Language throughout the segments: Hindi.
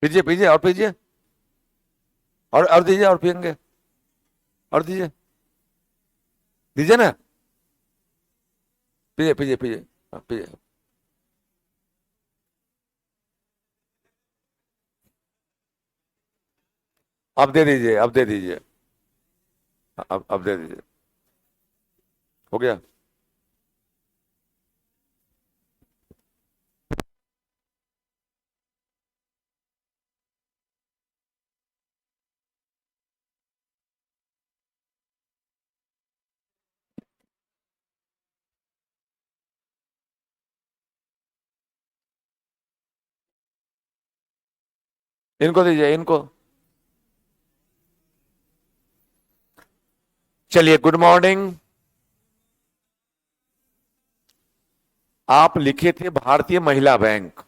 पीजिए पीजिए और पीजिए। और दीजिए और पियेंगे। और दीजिए। दीजिए ना। पीजिए पीजिए पीजिए। हाँ, पीजिए। अब दे दीजिए, अब दे दीजिए। अब दे दीजिए। हो गया। इनको दीजिए, इनको। चलिए, गुड मॉर्निंग। आप लिखे थे भारतीय महिला बैंक,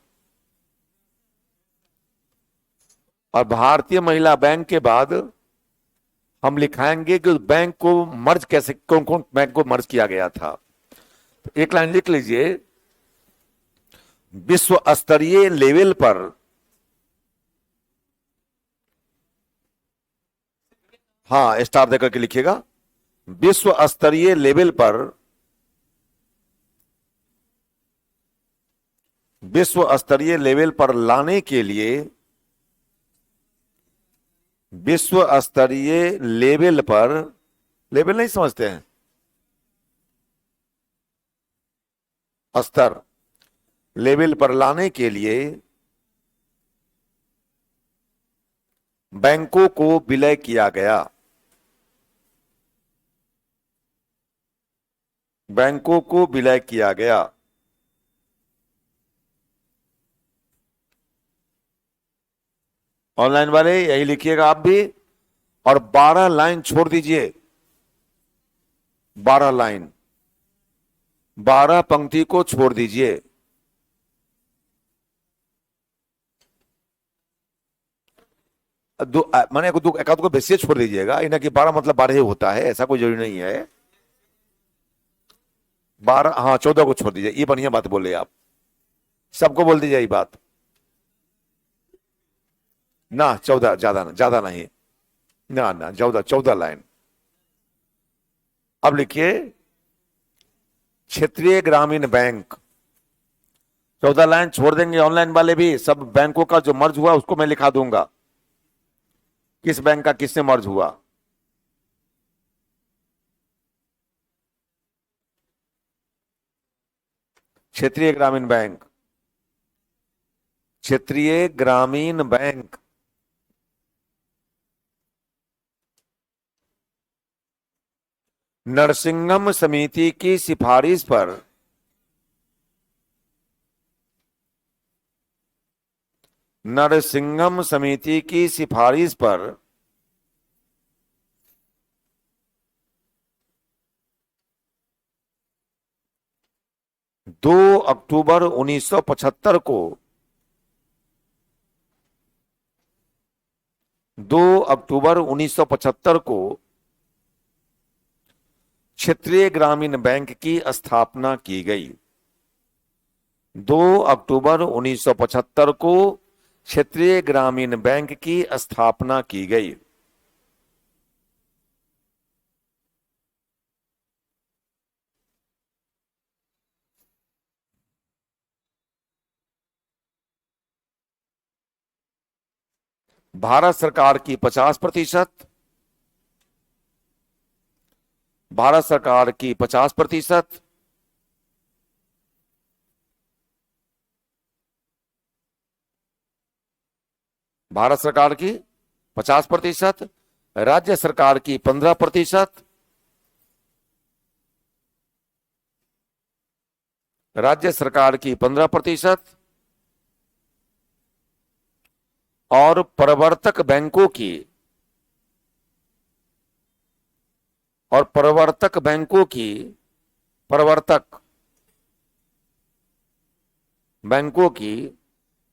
और भारतीय महिला बैंक के बाद हम लिखाएंगे कि उस बैंक को मर्ज कैसे, कौन कौन बैंक को मर्ज किया गया था। तो एक लाइन लिख लीजिए। विश्व स्तरीय लेवल पर, हाँ स्टार देकर के लिखिएगा। विश्व स्तरीय लेवल पर, विश्व स्तरीय लेवल पर लाने के लिए, विश्व स्तरीय लेवल पर, लेवल नहीं समझते हैं, स्तर, लेवल पर लाने के लिए बैंकों को विलय किया गया। बैंकों को विलय किया गया। ऑनलाइन वाले यही लिखिएगा आप भी। और 12 लाइन छोड़ दीजिए। 12 लाइन, 12 पंक्ति को छोड़ दीजिए। माने दो एक आध को बेसिए छोड़ दीजिएगा, इन्हें कि 12 मतलब 12 ही होता है, ऐसा कोई जरूरी नहीं है। 12, हाँ 14 को छोड़ दीजिए, ये बढ़िया बात बोले आप। सबको बोल दीजिए ये बात। ना 14, ज्यादा ना, ज्यादा नहीं। ना ना, 14, 14 लाइन। अब लिखिए, क्षेत्रीय ग्रामीण बैंक। 14 लाइन छोड़ देंगे ऑनलाइन वाले भी। सब बैंकों का जो मर्ज हुआ उसको मैं लिखा दूंगा, किस बैंक का किससे मर्ज हुआ। क्षेत्रीय ग्रामीण बैंक, क्षेत्रीय ग्रामीण बैंक। नरसिंहम समिति की सिफारिश पर, नरसिंहम समिति की सिफारिश पर 2 अक्टूबर 1975 को, 2 अक्टूबर 1975 को क्षेत्रीय ग्रामीण बैंक की स्थापना की गई। 2 अक्टूबर 1975 को क्षेत्रीय ग्रामीण बैंक की स्थापना की गई। भारत सरकार की 50%, भारत सरकार की 50%, भारत सरकार की 50%, राज्य सरकार की 15%, राज्य सरकार की 15%, और प्रवर्तक बैंकों की, और प्रवर्तक बैंकों की, प्रवर्तक बैंकों की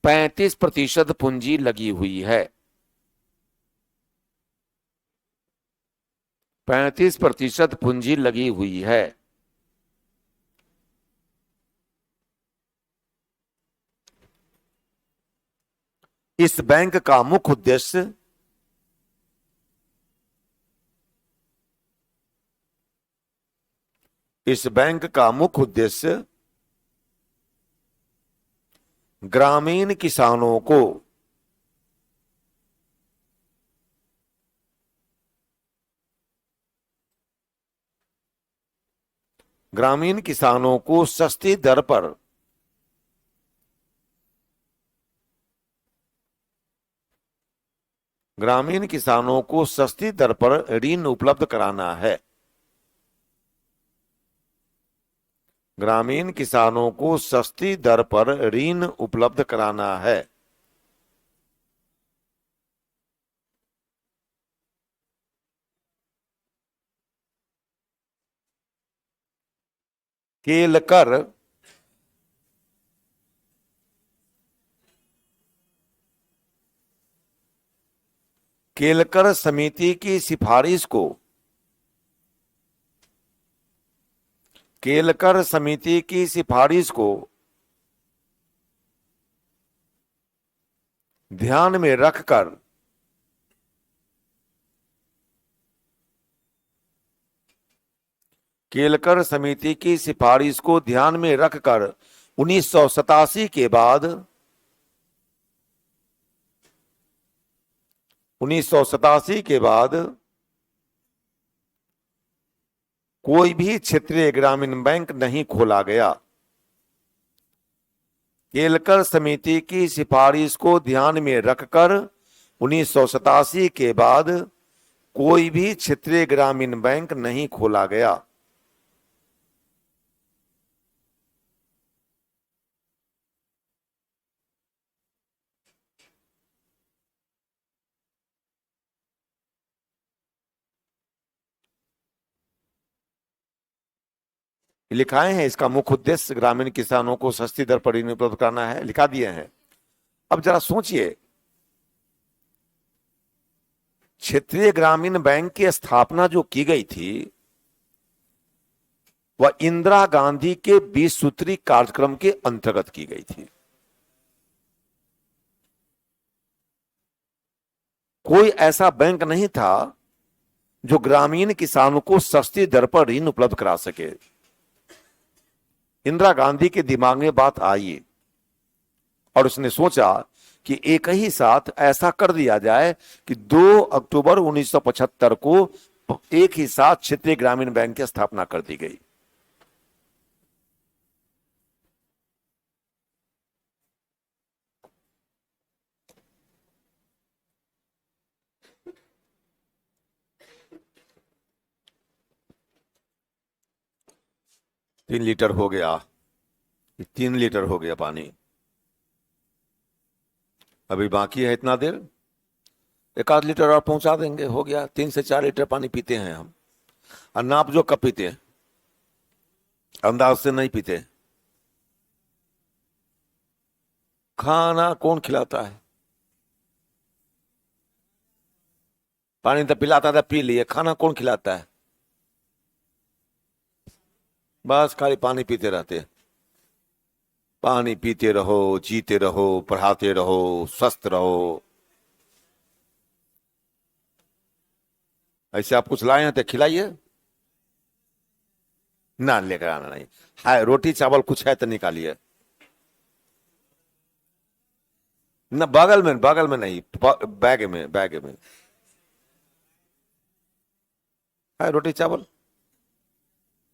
35% पूंजी लगी हुई है। 35% पूंजी लगी हुई है। इस बैंक का मुख्य उद्देश्य इस बैंक का मुख्य उद्देश्य ग्रामीण किसानों को सस्ती दर पर ऋण उपलब्ध कराना है। ग्रामीण किसानों को सस्ती दर पर ऋण उपलब्ध कराना है। केलकर केलकर समिति की सिफारिश को केलकर समिति की सिफारिश को ध्यान में रखकर केलकर समिति की सिफारिश को ध्यान में रखकर 1987 के बाद 1987 के बाद कोई भी क्षेत्रीय ग्रामीण बैंक नहीं खोला गया। केलकर समिति की सिफारिश को ध्यान में रखकर 1987 के बाद कोई भी क्षेत्रीय ग्रामीण बैंक नहीं खोला गया। लिखाए हैं इसका मुख्य उद्देश्य ग्रामीण किसानों को सस्ती दर पर ऋण उपलब्ध कराना है, लिखा दिए हैं। अब जरा सोचिए, क्षेत्रीय ग्रामीण बैंक की स्थापना जो की गई थी वह इंदिरा गांधी के 20 सूत्री कार्यक्रम के अंतर्गत की गई थी। कोई ऐसा बैंक नहीं था जो ग्रामीण किसानों को सस्ती दर पर ऋण उपलब्ध करा सके। इंदिरा गांधी के दिमाग में बात आई और उसने सोचा कि एक ही साथ ऐसा कर दिया जाए कि 2 अक्टूबर 1975 को एक ही साथ क्षेत्रीय ग्रामीण बैंक की स्थापना कर दी गई। तीन लीटर हो गया, 3 लीटर हो गया पानी। अभी बाकी है इतना देर, 1 आध लीटर और पहुंचा देंगे, हो गया। 3 से 4 लीटर पानी पीते हैं हम, और नाप जो कब पीते हैं, अंदाज से नहीं पीते। खाना कौन खिलाता है? पानी तो पिलाता था, पी लिए। खाना कौन खिलाता है? बस खाली पानी पीते रहते हैं। पानी पीते रहो, जीते रहो, पढ़ाते रहो, स्वस्थ रहो। ऐसे आप कुछ लाए हैं तो खिलाइए ना, लेकर आना नहीं है। रोटी चावल कुछ है तो निकालिए ना, बगल में नहीं, बैग में है रोटी चावल,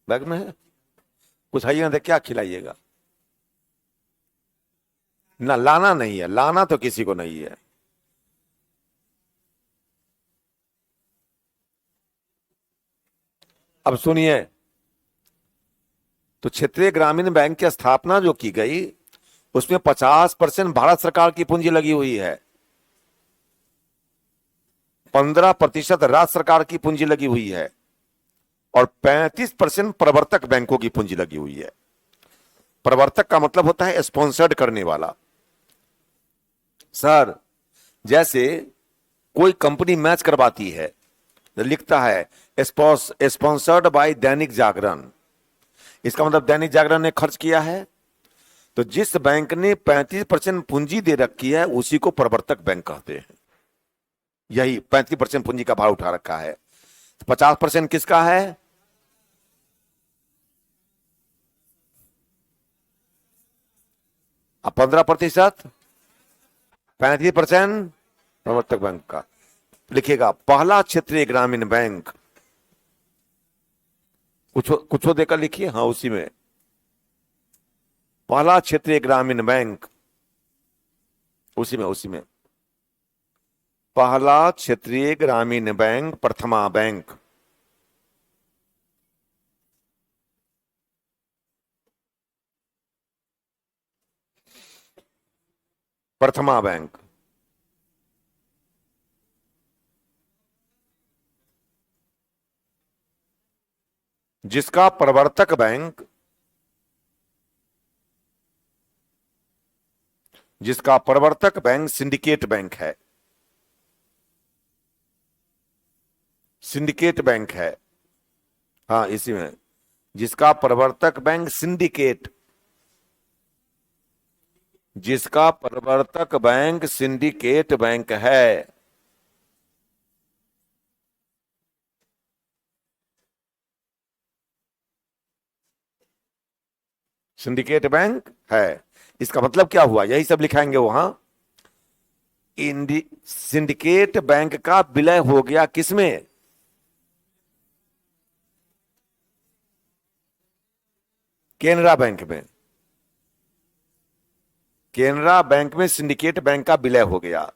बैग में है। कुछ है ना तो क्या खिलाइएगा? ना, लाना नहीं है, लाना तो किसी को नहीं है। अब सुनिए, तो क्षेत्रीय ग्रामीण बैंक की स्थापना जो की गई उसमें 50% भारत सरकार की पूंजी लगी हुई है, 15% राज्य सरकार की पूंजी लगी हुई है, और 35% प्रवर्तक बैंकों की पूंजी लगी हुई है। प्रवर्तक का मतलब होता है स्पॉन्सर्ड करने वाला। सर, जैसे कोई कंपनी मैच करवाती है, लिखता है स्पॉन्सर्ड बाय दैनिक जागरण, इसका मतलब दैनिक जागरण ने खर्च किया है, तो जिस बैंक ने 35% पूंजी दे रखी है उसी को प्रवर्तक बैंक कहते हैं। यही 35% पूंजी का भार उठा रखा है। 50% किसका है? अब 15%, 35% प्रवर्तक बैंक का। लिखिएगा पहला क्षेत्रीय ग्रामीण बैंक, कुछ देकर लिखिए, हाँ उसी में पहला क्षेत्रीय ग्रामीण बैंक, उसी में पहला क्षेत्रीय ग्रामीण बैंक, प्रथमा बैंक। प्रथमा बैंक जिसका प्रवर्तक बैंक, सिंडिकेट बैंक है। सिंडिकेट बैंक है, हाँ इसी में, जिसका प्रवर्तक बैंक सिंडिकेट, सिंडिकेट बैंक है। सिंडिकेट बैंक है, इसका मतलब क्या हुआ, यही सब लिखाएंगे वहां। सिंडिकेट बैंक का विलय हो गया किसमें? केनरा बैंक में। केनरा बैंक में सिंडिकेट बैंक का विलय हो गया।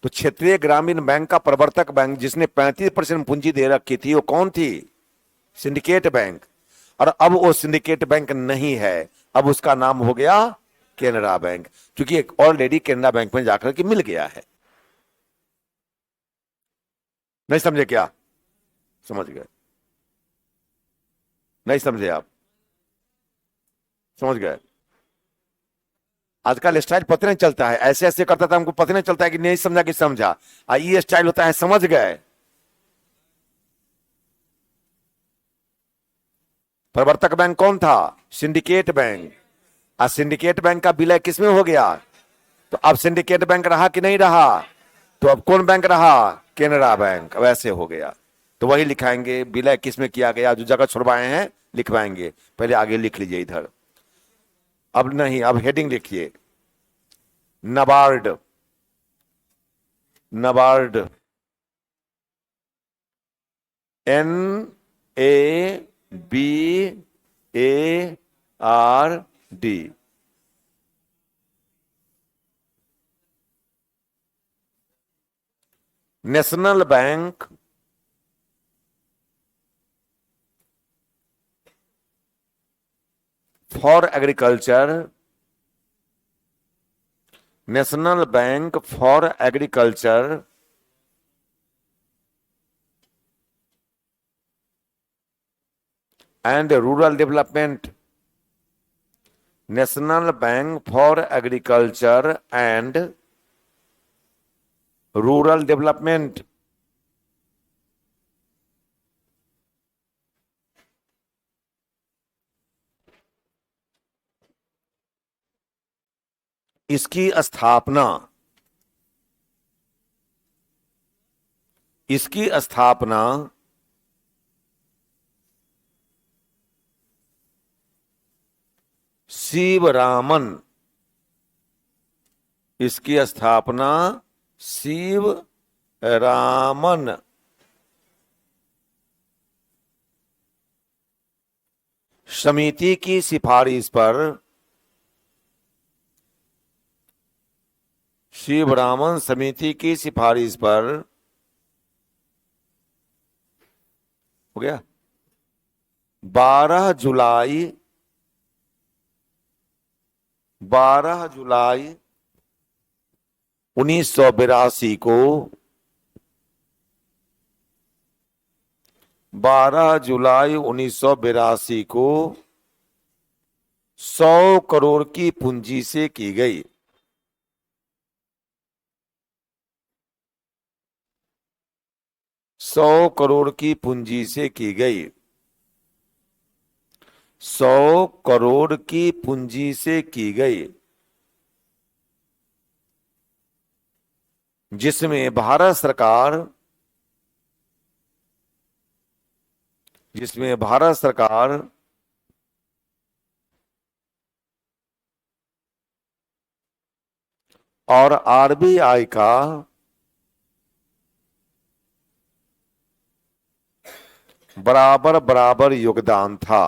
तो क्षेत्रीय ग्रामीण बैंक का प्रवर्तक बैंक जिसने 35% पूंजी दे रखी थी वो कौन थी? Syndicate bank. और अब वो सिंडिकेट बैंक नहीं है, अब उसका नाम हो गया केनरा बैंक, क्योंकि एक ऑलरेडी केनरा बैंक में जाकर के मिल गया है। नहीं समझे क्या? समझ गए? नहीं समझे आप? समझ गए? आजकल स्टाइल पता नहीं चलता है, ऐसे ऐसे करता था हमको पता नहीं चलता है कि नहीं समझा कि समझा। ये स्टाइल होता है समझ गए। प्रवर्तक बैंक कौन था? Syndicate bank. सिंडिकेट बैंक का विलय किसमें हो गया? तो अब सिंडिकेट बैंक रहा कि नहीं रहा? तो अब कौन बैंक रहा? केनरा बैंक। अब ऐसे हो गया, तो वही लिखाएंगे विलय किसमें किया गया, जो जगह छुड़वाए हैं लिखवाएंगे। पहले आगे लिख लीजिए इधर, अब नहीं, अब हेडिंग लिखिए, NABARD. NABARD, NABARD, national bank for agriculture, national bank for agriculture and rural development, national bank for agriculture and rural development. इसकी स्थापना, इसकी स्थापना शिवरामन, इसकी स्थापना शिवरामन समिति की सिफारिश पर, शिवरामन समिति की सिफारिश पर हो गया 12 जुलाई 1982 को, 12 जुलाई 1982 को 100 करोड़ की पूंजी से की गई। सौ करोड़ की पूंजी से की गई। 100 करोड़ की पूंजी से की गई, जिसमें भारत सरकार जिसमें भारत सरकार और आरबीआई का बराबर बराबर योगदान था।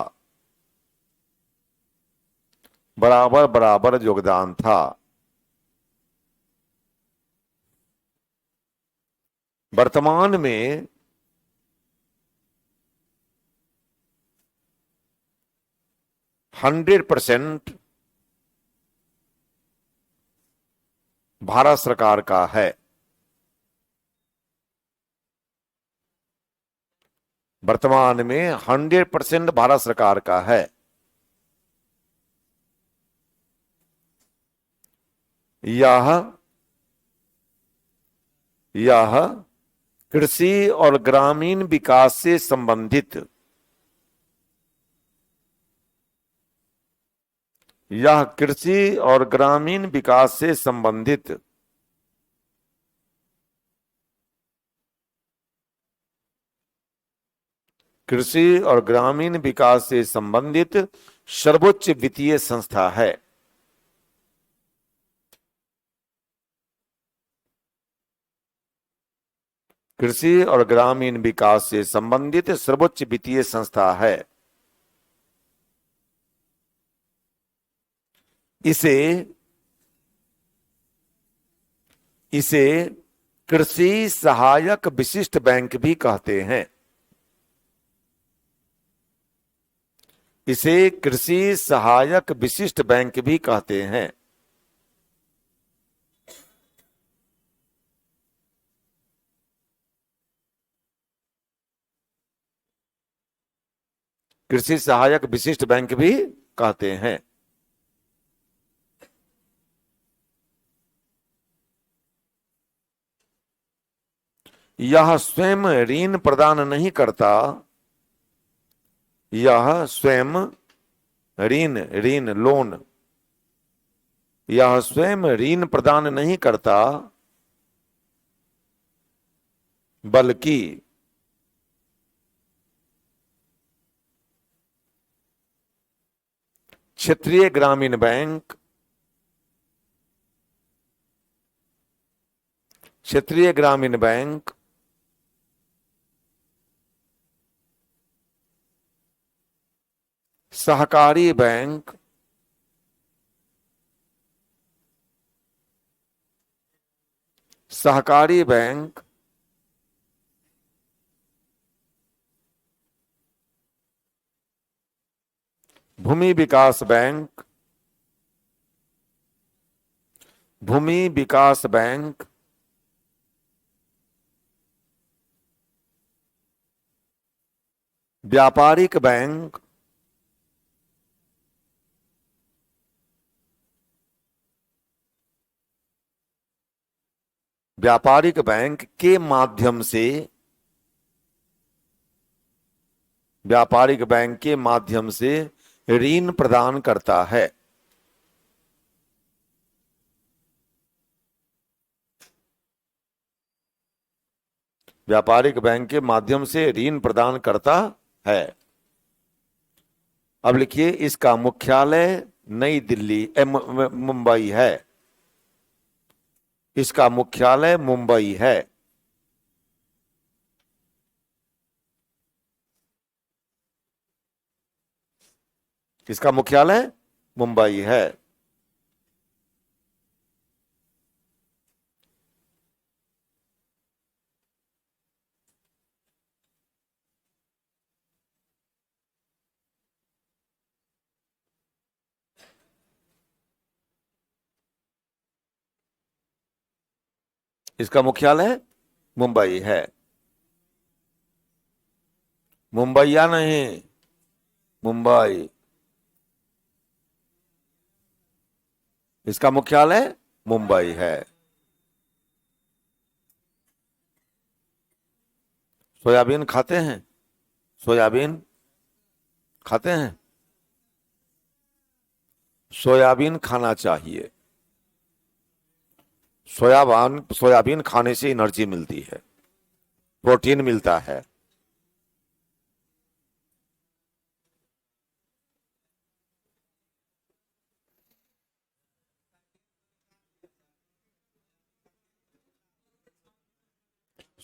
बराबर बराबर योगदान था। वर्तमान में 100% भारत सरकार का है। वर्तमान में 100% भारत सरकार का है। यह यह कृषि और ग्रामीण विकास से संबंधित यह कृषि और ग्रामीण विकास से संबंधित कृषि और ग्रामीण विकास से संबंधित सर्वोच्च वित्तीय संस्था है। कृषि और ग्रामीण विकास से संबंधित सर्वोच्च वित्तीय संस्था है। इसे इसे कृषि सहायक विशिष्ट बैंक भी कहते हैं। इसे कृषि सहायक विशिष्ट बैंक भी कहते हैं। कृषि सहायक विशिष्ट बैंक भी कहते हैं। यह स्वयं ऋण प्रदान नहीं करता। यह स्वयं ऋण ऋण लोन यह स्वयं ऋण प्रदान नहीं करता, बल्कि क्षेत्रीय ग्रामीण बैंक क्षेत्रीय ग्रामीण बैंक सहकारी बैंक सहकारी बैंक भूमि विकास बैंक भूमि विकास बैंक व्यापारिक बैंक व्यापारिक बैंक के माध्यम से व्यापारिक बैंक के माध्यम से ऋण प्रदान करता है। व्यापारिक बैंक के माध्यम से ऋण प्रदान करता है। अब लिखिए, इसका मुख्यालय नई दिल्ली मुंबई है। इसका मुख्यालय मुंबई है। इसका मुख्यालय मुंबई है। इसका मुख्यालय मुंबई है। मुंबईया नहीं, मुंबई। इसका मुख्यालय मुंबई है। सोयाबीन खाते हैं? सोयाबीन खाते हैं? सोयाबीन खाना चाहिए। सोयाबीन खाने से एनर्जी मिलती है, प्रोटीन मिलता है।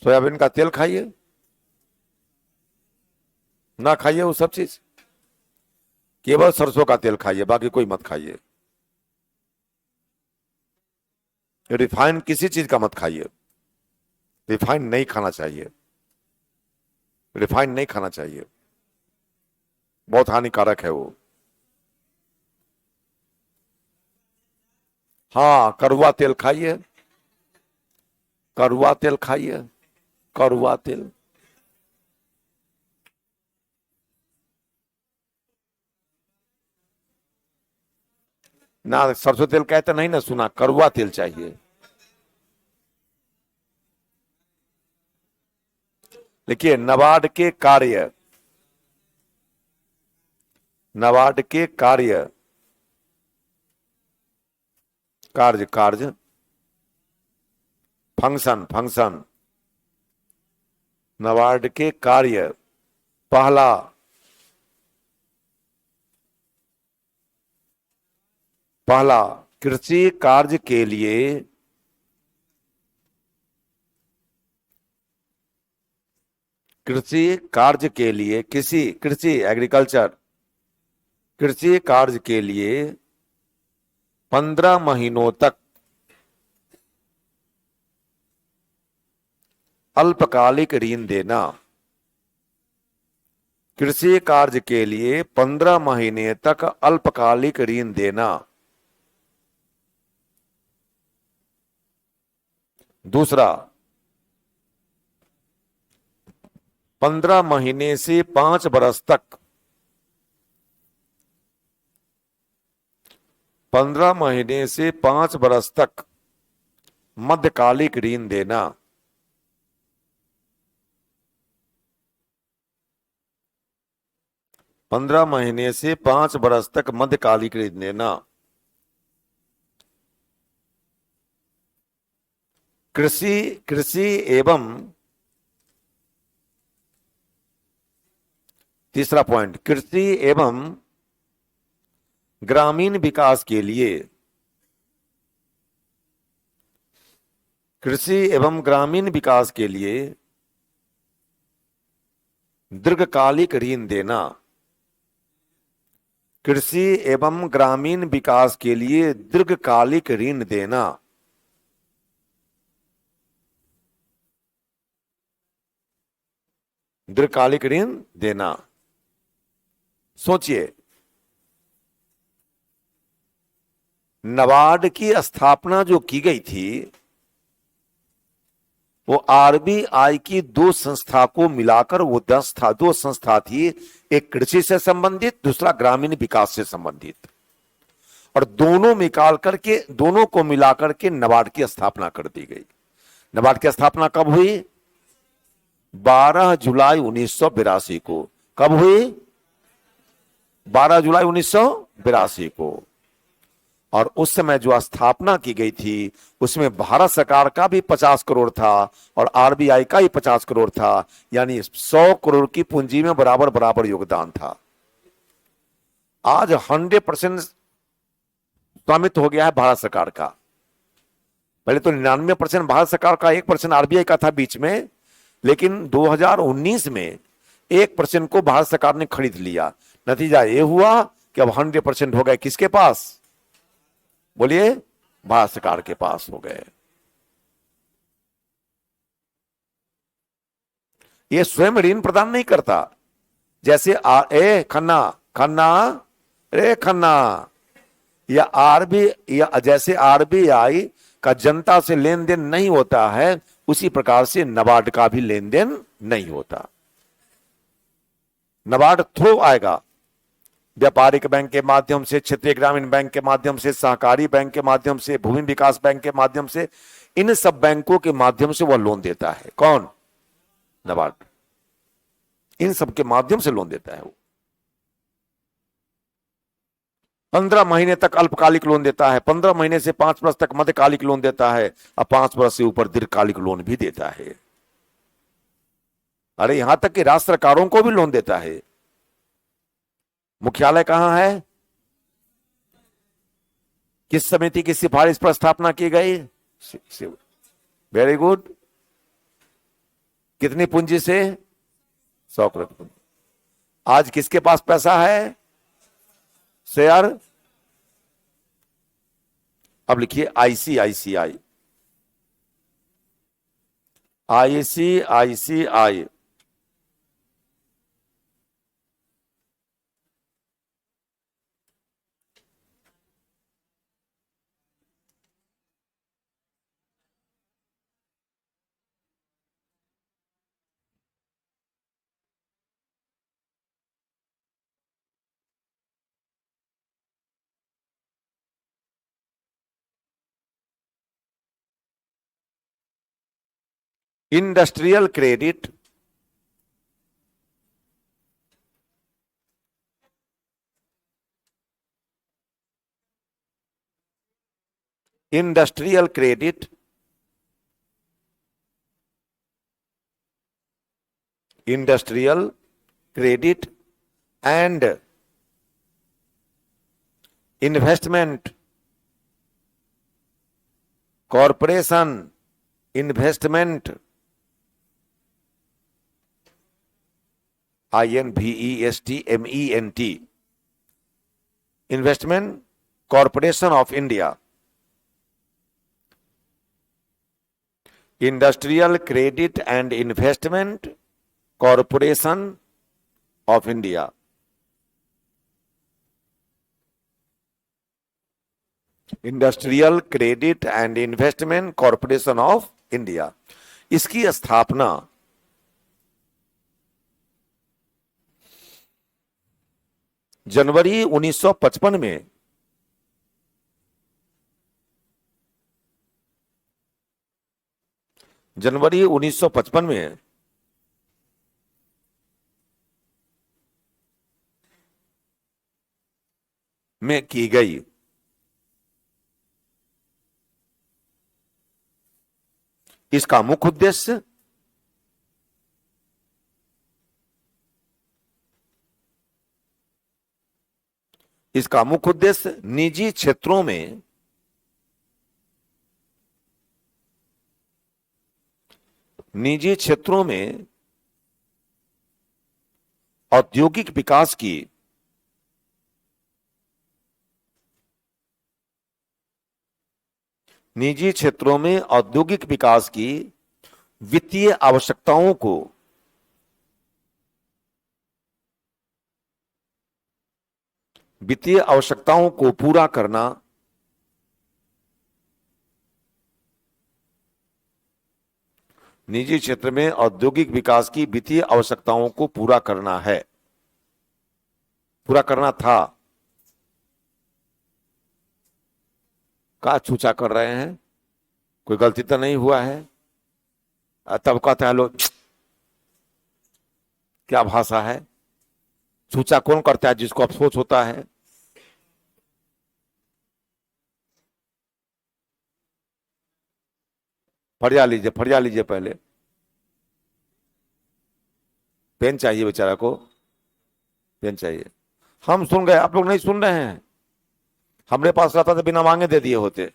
सोयाबीन का तेल खाइए, ना खाइए वो सब चीज, केवल सरसों का तेल खाइए, बाकी कोई मत खाइए। रिफाइंड किसी चीज का मत खाइए, रिफाइंड नहीं खाना चाहिए, रिफाइंड नहीं खाना चाहिए, बहुत हानिकारक है वो। हाँ, कड़वा तेल खाइए, कड़वा तेल खाइए, कड़वा तेल। ना सरसों तेल कहते नहीं ना, सुना, कड़वा तेल चाहिए। देखिए, नाबार्ड के कार्य, नाबार्ड के कार्य, कार्य कार्य, फंक्शन फंक्शन, नाबार्ड के कार्य। पहला, पहला, कृषि कार्य के लिए, कृषि कार्य के लिए, किसी कृषि एग्रीकल्चर, कृषि कार्य के लिए 15 महीनों तक अल्पकालिक ऋण देना। कृषि कार्य के लिए 15 महीने तक अल्पकालिक ऋण देना। दूसरा, 15 महीने से 5 वर्ष तक, 15 महीने से 5 वर्ष तक मध्यकालिक ऋण देना। 15 महीने से 5 वर्ष तक मध्यकालिक ऋण देना। कृषि कृषि एवं, तीसरा पॉइंट, कृषि एवं ग्रामीण विकास के लिए, कृषि एवं ग्रामीण विकास के लिए दीर्घकालिक ऋण देना। कृषि एवं ग्रामीण विकास के लिए दीर्घकालिक ऋण देना। दीर्घकालिक ऋण देना। सोचिए, नाबार्ड की स्थापना जो की गई थी, वो आरबीआई की दो संस्था को मिलाकर वो 10 था, दो संस्था थी, एक कृषि से संबंधित, दूसरा ग्रामीण विकास से संबंधित, और दोनों को मिलाकर के नाबार्ड की स्थापना कर दी गई। नाबार्ड की स्थापना कब हुई? 12 जुलाई 1982 को। कब हुई? 12 जुलाई 1982 को। और उस समय जो स्थापना की गई थी उसमें भारत सरकार का भी 50 करोड़ था और आरबीआई का ही 50 करोड़ था, यानी 100 करोड़ की पूंजी में बराबर बराबर योगदान था। आज 100% स्वामित्व हो गया है भारत सरकार का। पहले तो 99% भारत सरकार का, 1% आरबीआई का था बीच में, लेकिन 2019 में 1% को भारत सरकार ने खरीद लिया। नतीजा यह हुआ कि अब 100% हो गए किसके पास? बोलिए, भारत सरकार के पास हो गए। ये स्वयं ऋण प्रदान नहीं करता, जैसे ए खन्ना खन्ना, रे खन्ना, या या जैसे आरबीआई का जनता से लेन देन नहीं होता है, उसी प्रकार से नाबार्ड का भी लेन देन नहीं होता। नाबार्ड थ्रू आएगा व्यापारिक बैंक के माध्यम से, क्षेत्रीय ग्रामीण बैंक के माध्यम से, सहकारी बैंक के माध्यम से, भूमि विकास बैंक के माध्यम से, इन सब बैंकों के माध्यम से वह लोन देता है। कौन? नाबार्ड। इन सब के माध्यम से लोन देता है वो। 15 महीने तक अल्पकालिक लोन देता है, 15 महीने से 5 वर्ष तक मध्यकालिक लोन देता है, और 5 वर्ष से ऊपर दीर्घकालिक लोन भी देता है। अरे यहां तक कि राज्य सरकारों को भी लोन देता है। मुख्यालय कहां है? किस समिति की सिफारिश पर स्थापना की गई? Very good. कितनी पूंजी से? 100 करोड़ पूंजी। आज किसके पास पैसा है? शेयर। अब लिखिए ICICI, ICICI. Industrial credit, industrial credit, industrial credit and investment corporation, investment INVESTMENT, investment corporation of India, industrial credit and investment corporation of India. Industrial credit and investment corporation of India. इसकी स्थापना जनवरी 1955 में जनवरी 1955 में की गई। इसका मुख्य उद्देश्य निजी क्षेत्रों में औद्योगिक विकास की वित्तीय आवश्यकताओं को पूरा करना, निजी क्षेत्र में औद्योगिक विकास की वित्तीय आवश्यकताओं को पूरा करना है, पूरा करना था। का छूचा कर रहे हैं? कोई गलती तो नहीं हुआ है? तब कहते हैं लोग क्या भाषा है। छूचा कौन करता है? जिसको अफसोस होता है। फरिया लीजिए पहले। पेन चाहिए बेचारा को, पेन चाहिए। हम सुन गए, आप लोग नहीं सुन रहे हैं। हमरे पास रहता तो बिना मांगे दे दिए होते।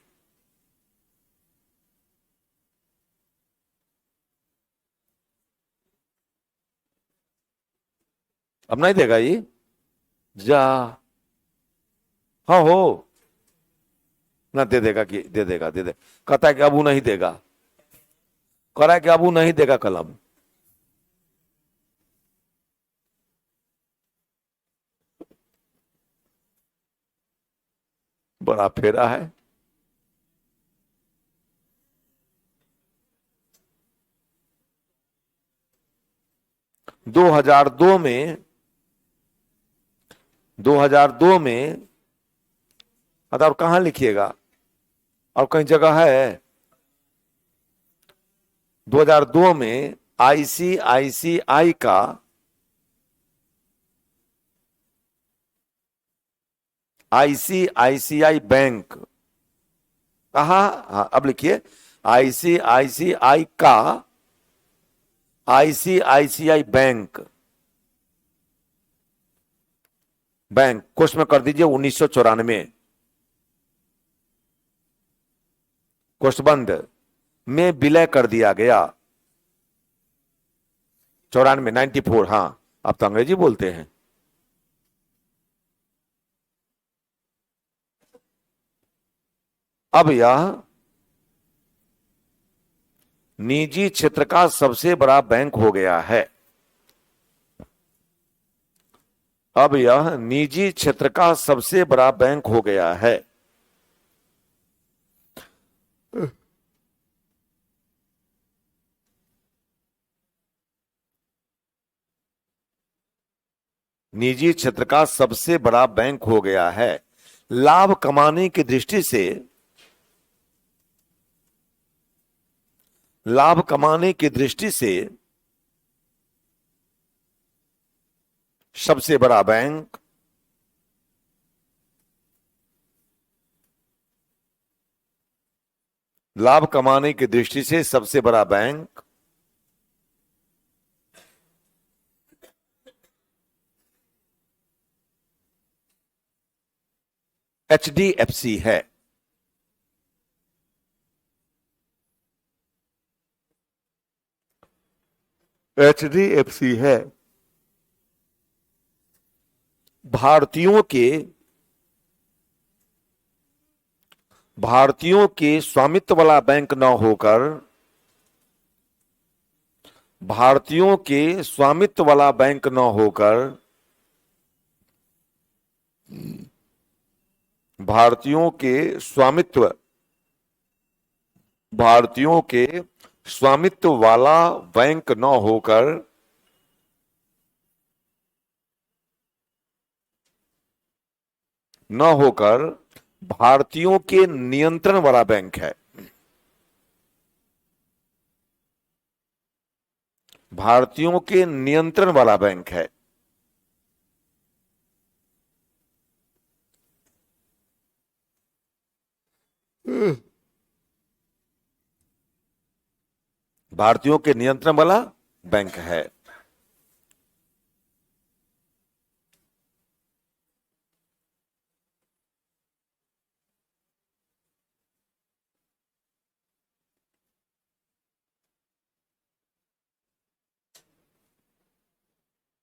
अब नहीं देगा ये? जा, हाँ हो ना, दे देगा कि दे देगा, दे दे। कहता है कि अबू नहीं देगा, कह रहा है कि अबू नहीं देगा कलम। बड़ा फेरा है। दो हजार दो में और कहां लिखिएगा? और कहीं जगह है? 2002 में आईसीआईसीआई का आईसीआईसीआई बैंक कहा, हाँ अब लिखिए आईसीआईसीआई का आईसीआईसीआई बैंक, बैंक कोष में कर दीजिए 1994, कोषबंद में विलय कर दिया गया। 94, 94, हाँ आप तो अंग्रेजी बोलते हैं। अब यह निजी क्षेत्र का सबसे बड़ा बैंक हो गया है। अब यह निजी क्षेत्र का सबसे बड़ा बैंक हो गया है। निजी क्षेत्र का सबसे बड़ा बैंक हो गया है। लाभ कमाने की दृष्टि से, लाभ कमाने की दृष्टि से सबसे बड़ा बैंक, लाभ कमाने की दृष्टि से सबसे बड़ा बैंक एचडीएफसी है। एचडीएफसी है। भारतीयों के, भारतीयों के स्वामित्व वाला बैंक न होकर, भारतीयों के स्वामित्व वाला बैंक न होकर भारतीयों के स्वामित्व, भारतीयों के स्वामित्व वाला बैंक न होकर न होकर भारतीयों के नियंत्रण वाला बैंक है। भारतीयों के नियंत्रण वाला बैंक है। भारतीयों के नियंत्रण वाला बैंक है।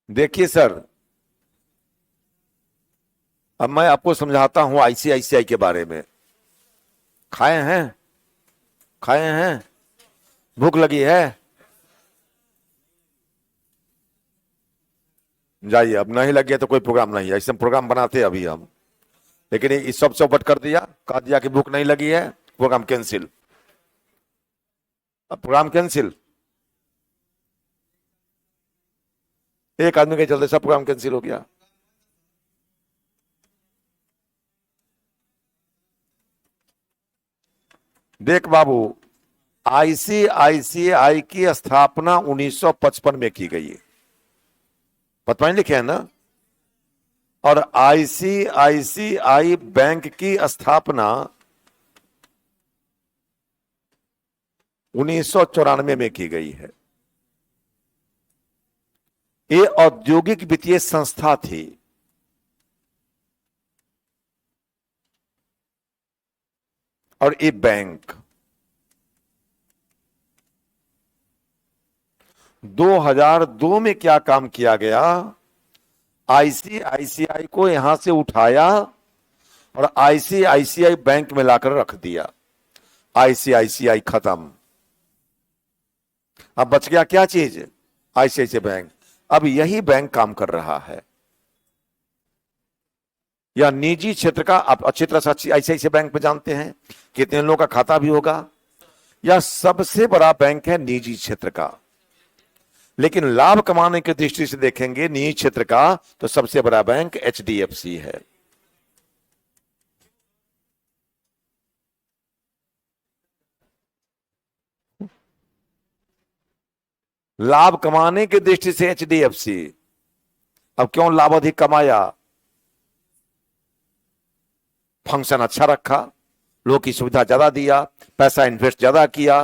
देखिए सर, अब मैं आपको समझाता हूं आईसीआईसीआई के बारे में। खाए हैं, खाए हैं, भूख लगी है, जाइए। अब नहीं लगी है तो कोई प्रोग्राम नहीं है, ऐसे प्रोग्राम बनाते हैं अभी हम, लेकिन इस सब चौपट कर दिया, कह दिया कि भूख नहीं लगी है, प्रोग्राम कैंसिल। अब प्रोग्राम कैंसिल, एक आदमी के चलते सब प्रोग्राम कैंसिल हो गया। देख बाबू, आईसीआईसीआई की स्थापना 1955 में की गई है, पता नहीं लिखे है ना। और आईसीआईसीआई बैंक की स्थापना 1994 में की गई है। ये औद्योगिक वित्तीय संस्था थी। और ये बैंक 2002 में क्या काम किया गया, आईसीआईसीआई को यहां से उठाया और आईसीआईसीआई बैंक में लाकर रख दिया। आईसीआईसीआई खत्म, अब बच गया क्या चीज, आईसीआईसीआई बैंक। अब यही बैंक काम कर रहा है। या निजी क्षेत्र का, आप अच्छी तरह से आईसीआईसीआई बैंक पे जानते हैं कितने लोगों का खाता भी होगा। यह सबसे बड़ा बैंक है निजी क्षेत्र का, लेकिन लाभ कमाने की दृष्टि से देखेंगे निजी क्षेत्र का तो सबसे बड़ा बैंक एचडीएफसी है। लाभ कमाने की दृष्टि से एचडीएफसी। अब क्यों लाभ अधिक कमाया, फंक्शन अच्छा रखा, लोगों की सुविधा ज्यादा दिया, पैसा इन्वेस्ट ज्यादा किया,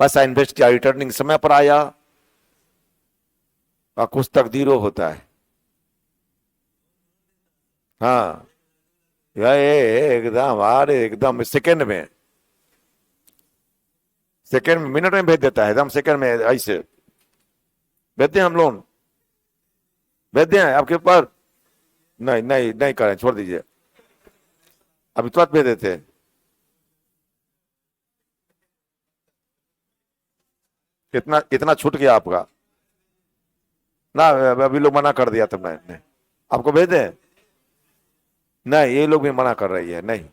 पैसा इन्वेस्ट किया, रिटर्निंग समय पर आया, और कुछ तकदीरों होता है। हाँ, ये एकदम अरे एकदम सेकंड में मिनट में भेज देता है, एकदम सेकंड में ऐसे भेजते हैं हम लोन, भेजते हैं आपके ऊपर। नहीं नहीं नहीं करें, छोड़ दीजिए, अभी तुरंत भेज देते हैं। इतना इतना छूट गया आपका ना, अभी लोग मना कर दिया तुमने नहीं। आपको भेज दें? नहीं, ये लोग भी मना कर रही है, नहीं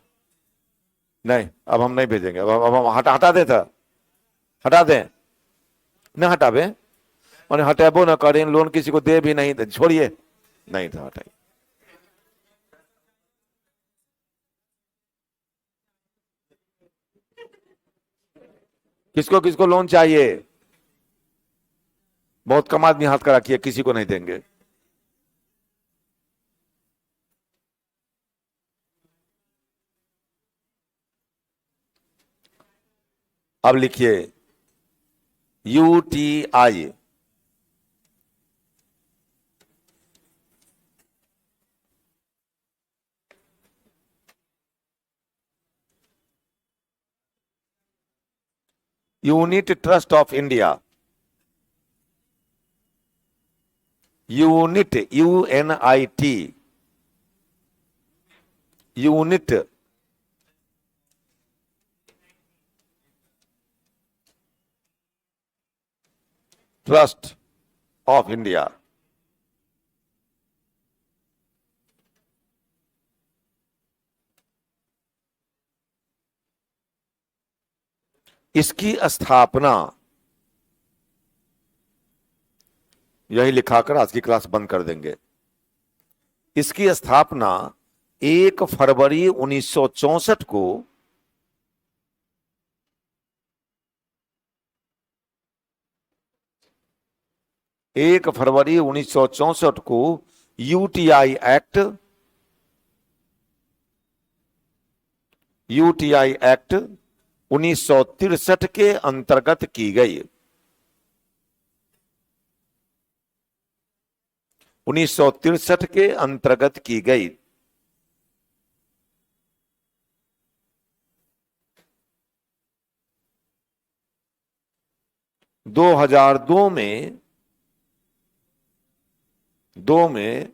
नहीं, अब हम नहीं भेजेंगे, अब हम हटा दे था, हटा दें, न हटावे, और हटेबो ना करें, लोन किसी को दे भी नहीं, छोड़िए, नहीं था हटाइए। किसको किसको लोन चाहिए? बहुत कम आदमी हाथ खड़ा किया, किसी को नहीं देंगे। अब लिखिए UTI, unit trust of India, unit UNIT, unit trust of India. इसकी स्थापना, यही लिखाकर आज की क्लास बंद कर देंगे। इसकी स्थापना 1 फरवरी 1964 को 1 फरवरी 1964 को यूटीआई एक्ट 1963 के अंतर्गत की गई। 1963 के अंतर्गत की गई। दो हजार दो में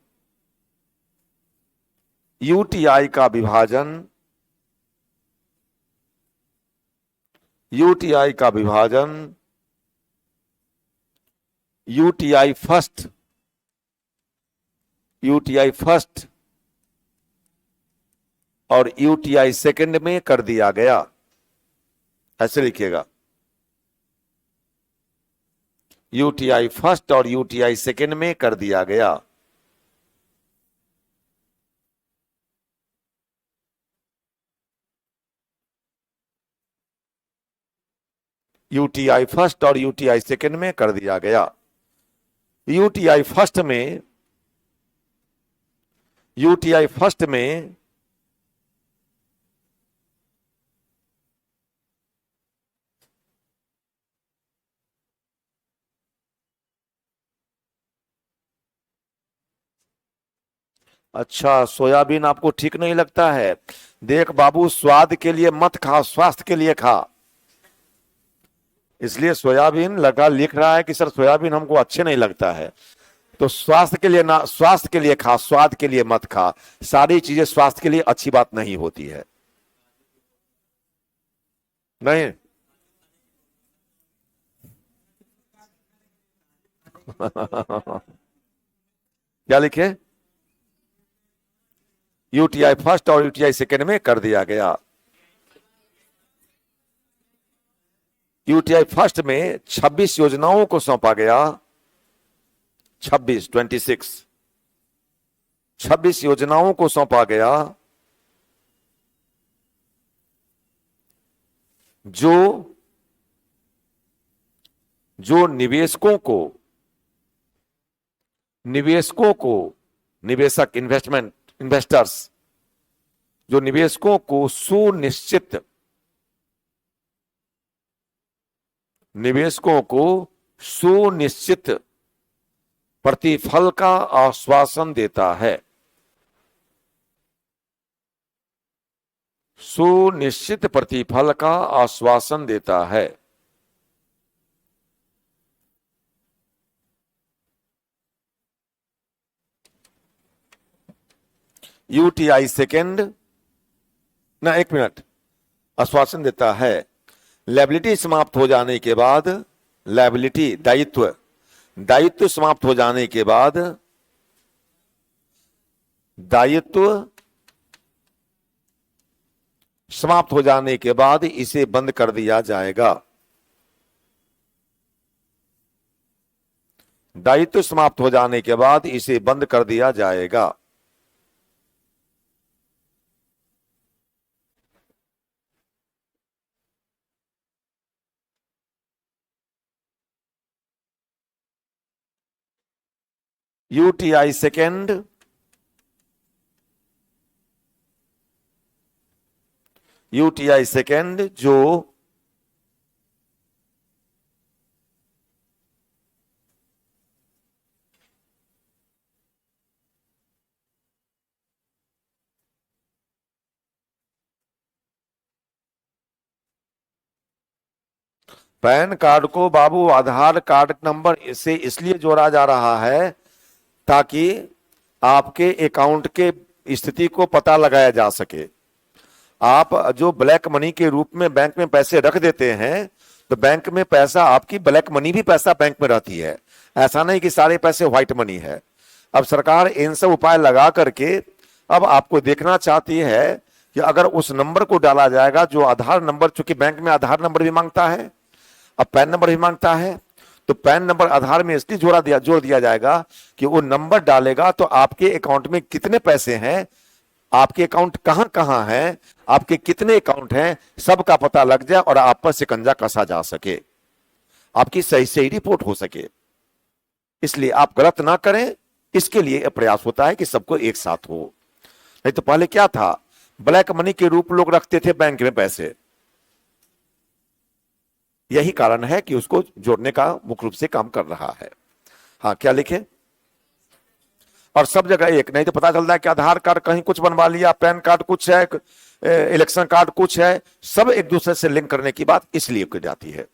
यूटीआई का विभाजन, यूटीआई का विभाजन यूटीआई फर्स्ट, यूटीआई फर्स्ट और यूटीआई सेकंड में कर दिया गया। ऐसे लिखिएगा, यूटीआई फर्स्ट और यूटीआई सेकंड में कर दिया गया। यूटीआई फर्स्ट और यूटीआई सेकंड में कर दिया गया। यूटीआई फर्स्ट में, यूटीआई फर्स्ट में अच्छा, सोयाबीन आपको ठीक नहीं लगता है? देख बाबू, स्वाद के लिए मत खा, स्वास्थ्य के लिए खा। इसलिए सोयाबीन लगा लिख रहा है कि सर सोयाबीन हमको अच्छे नहीं लगता है, तो स्वास्थ्य के लिए ना, स्वास्थ्य के लिए खा, स्वाद के लिए मत खा। सारी चीजें स्वास्थ्य के लिए अच्छी बात नहीं होती है। नहीं क्या लिखे? यूटीआई फर्स्ट और यूटीआई सेकेंड में कर दिया गया। यूटीआई फर्स्ट में 26 योजनाओं को सौंपा गया। 26 योजनाओं को सौंपा गया जो जो निवेशक इन्वेस्टर्स, जो निवेशकों को सुनिश्चित प्रतिफल का आश्वासन देता है। सुनिश्चित प्रतिफल का आश्वासन देता है। यूटीआई सेकेंड ना, एक मिनट, आश्वासन देता है। लायबिलिटी समाप्त हो जाने के बाद, लायबिलिटी दायित्व समाप्त हो जाने के बाद, दायित्व समाप्त हो जाने के बाद इसे बंद कर दिया जाएगा। दायित्व समाप्त हो जाने के बाद इसे बंद कर दिया जाएगा। यूटीआई सेकेंड, यूटीआई सेकेंड जो पैन कार्ड को बाबू आधार कार्ड नंबर से इसलिए जोड़ा जा रहा है ताकि आपके अकाउंट के स्थिति को पता लगाया जा सके। आप जो ब्लैक मनी के रूप में बैंक में पैसे रख देते हैं तो बैंक में पैसा, आपकी ब्लैक मनी भी पैसा बैंक में रहती है, ऐसा नहीं कि सारे पैसे व्हाइट मनी है। अब सरकार इन सब उपाय लगा करके अब आपको देखना चाहती है कि अगर उस नंबर को डाला जाएगा जो आधार नंबर, चूंकि बैंक में आधार नंबर भी मांगता है, अब पैन नंबर भी मांगता है, तो पैन नंबर आधार में इसलिए जोड़ दिया जाएगा कि वो नंबर डालेगा तो आपके अकाउंट में कितने पैसे हैं, आपके अकाउंट कहां कहां हैं, आपके कितने अकाउंट हैं, सबका पता लग जाए और आप पर शिकंजा कसा जा सके, आपकी सही सही रिपोर्ट हो सके। इसलिए आप गलत ना करें, इसके लिए प्रयास होता है कि सबको एक साथ हो। नहीं तो पहले क्या था, ब्लैक मनी के रूप लोग रखते थे बैंक में पैसे, यही कारण है कि उसको जोड़ने का मुख्य रूप से काम कर रहा है। हाँ, क्या लिखे, और सब जगह एक, नहीं तो पता चलता है कि आधार कार्ड कहीं कुछ बनवा लिया, पैन कार्ड कुछ है, इलेक्शन कार्ड कुछ है, सब एक दूसरे से लिंक करने की बात इसलिए की जाती है।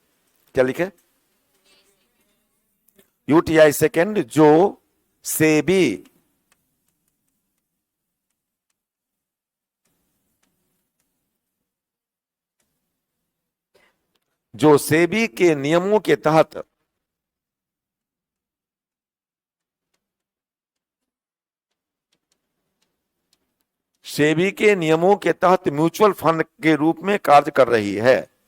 क्या लिखे, यूटीआई सेकेंड जो सेबी के नियमों के तहत म्यूचुअल फंड के रूप में कार्य कर रही है।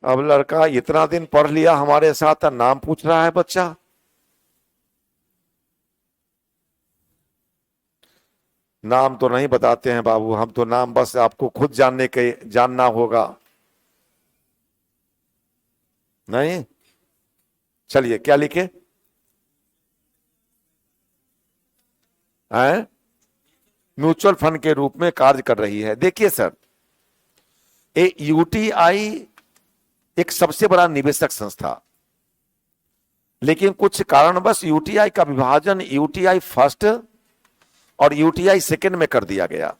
अब लड़का इतना दिन पढ़ लिया हमारे साथ, नाम पूछ रहा है बच्चा। नाम तो नहीं बताते हैं बाबू हम तो, नाम बस आपको खुद जानना होगा। नहीं, चलिए क्या लिखे हैं, म्यूचुअल फंड के रूप में कार्य कर रही है। देखिए सर, यूटीआई एक सबसे बड़ा निवेशक संस्था, लेकिन कुछ कारणवश यूटीआई का विभाजन यूटीआई फर्स्ट और यूटीआई सेकेंड में कर दिया गया।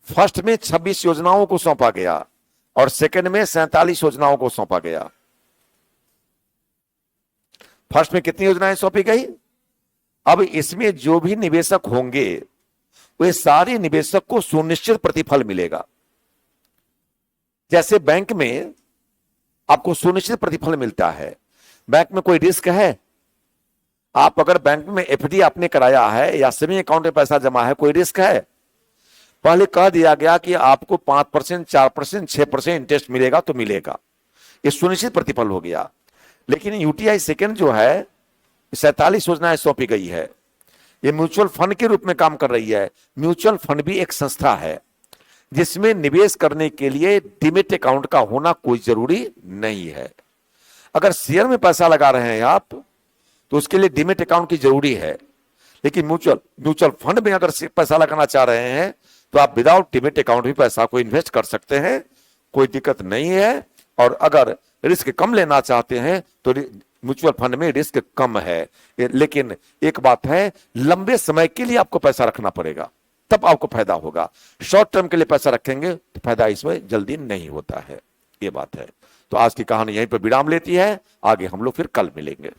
फर्स्ट में 26 योजनाओं को सौंपा गया और सेकेंड में 47 योजनाओं को सौंपा गया। फर्स्ट में कितनी योजनाएं सौंपी गई, अब इसमें जो भी निवेशक होंगे वे सारे निवेशक को सुनिश्चित प्रतिफल मिलेगा। जैसे बैंक में आपको सुनिश्चित प्रतिफल मिलता है, बैंक में कोई रिस्क है, आप अगर बैंक में एफडी आपने कराया है या सेविंग अकाउंट में पैसा जमा है, कोई रिस्क है? पहले कह दिया गया कि आपको 5%, 4%, 6% इंटरेस्ट मिलेगा तो मिलेगा, ये सुनिश्चित प्रतिफल हो गया। लेकिन यूटीआई सेकंड जो है 47 योजनाएं सौंपी गई है, ये म्यूचुअल फंड के रूप में काम कर रही है। म्यूचुअल फंड भी एक संस्था है जिसमें निवेश करने के लिए डीमेट अकाउंट का होना कोई जरूरी नहीं है। अगर शेयर में पैसा लगा रहे हैं आप तो उसके लिए डीमेट अकाउंट की जरूरी है, लेकिन म्यूचुअल फंड में अगर पैसा लगाना चाह रहे हैं तो आप विदाउट डीमेट अकाउंट भी पैसा को इन्वेस्ट कर सकते हैं, कोई दिक्कत नहीं है। और अगर रिस्क कम लेना चाहते हैं तो म्यूचुअल फंड में रिस्क कम है, लेकिन एक बात है, लंबे समय के लिए आपको पैसा रखना पड़ेगा, तब आपको फायदा होगा। शॉर्ट टर्म के लिए पैसा रखेंगे तो फायदा इसमें जल्दी नहीं होता है, ये बात है। तो आज की कहानी यहीं पर विराम लेती है, आगे हम लोग फिर कल मिलेंगे।